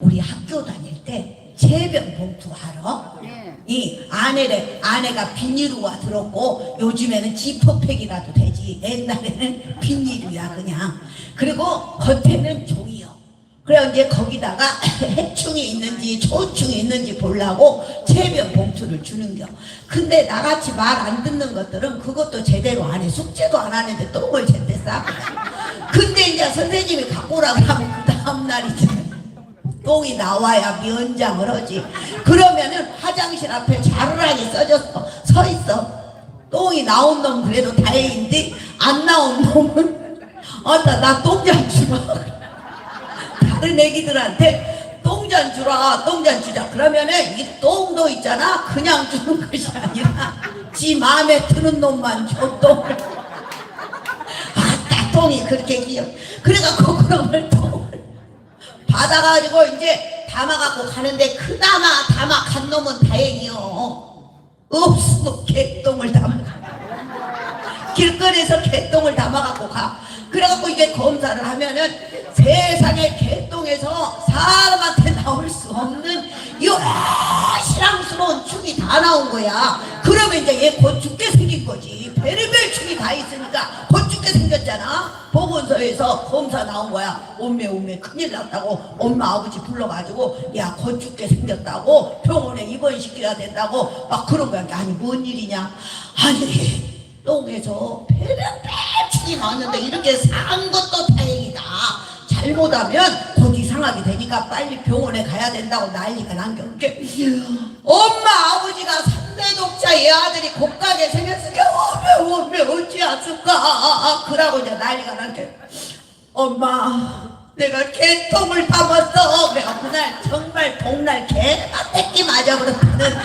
우리 학교 다닐 때 체변 봉투 알아? 네. 이 안에가 비닐우가 들었고 요즘에는 지퍼팩이라도 되지. 옛날에는 비닐우야 그냥. 그리고 겉에는 종이요. 그래 이제 거기다가 해충이 있는지 초충이 있는지 보려고 체변 봉투를 주는겨. 근데 나같이 말 안 듣는 것들은 그것도 제대로 안 해. 숙제도 안 하는데 똥을 제때 싸. 근데 이제 선생님이 갖고 오라 그러면 그 다음날이지 똥이 나와야 면장을 하지. 그러면은 화장실 앞에 자르라니 서 있어. 똥이 나온 놈 그래도 다행인데 안 나온 놈은 나 똥잔 주라. 다른 애기들한테 똥잔 주라, 똥잔 주자. 그러면은 이 똥도 있잖아. 그냥 주는 것이 아니라 지 마음에 드는 놈만 줘 똥을. 딱 똥이 그렇게 귀여워. 그래갖고 그놈을 똥을 받아가지고 이제 담아갖고 가는데 그나마 담아간 놈은 다행이요. 없으면 개똥을 담아가. 길거리에서 개똥을 담아갖고 가. 그래갖고 이게 검사를 하면은 세상에 개똥에서 사람한테 나올 수 없는 여러 실황스러운 축이 다 나온 거야. 그러면 이제 얘 곧 죽게 생긴 거지. 별의별 축이 다 있으니까 곧 죽게 생겼잖아. 보건소에서 검사 나온 거야. 엄매 큰일 났다고 엄마 아버지 불러가지고 야 곧 죽게 생겼다고 병원에 입원시켜야 된다고 막 그런 거야. 아니 뭔 일이냐. 아니 똥에서 별의별 축이 나왔는데 이렇게 산 것도 다행이다. 잘못하면 곧 이상하게 되니까 빨리 병원에 가야 된다고 난리가 난겨. 엄마 아버지가 3대 독자 얘 아들이 곱하게 생겼으니까 어메 어찌하실까 그러고 이제 난리가 난겨. 엄마 내가 개똥을 담았어. 내가 그날 정말 복날 개가 뺏기 맞아버렸거든.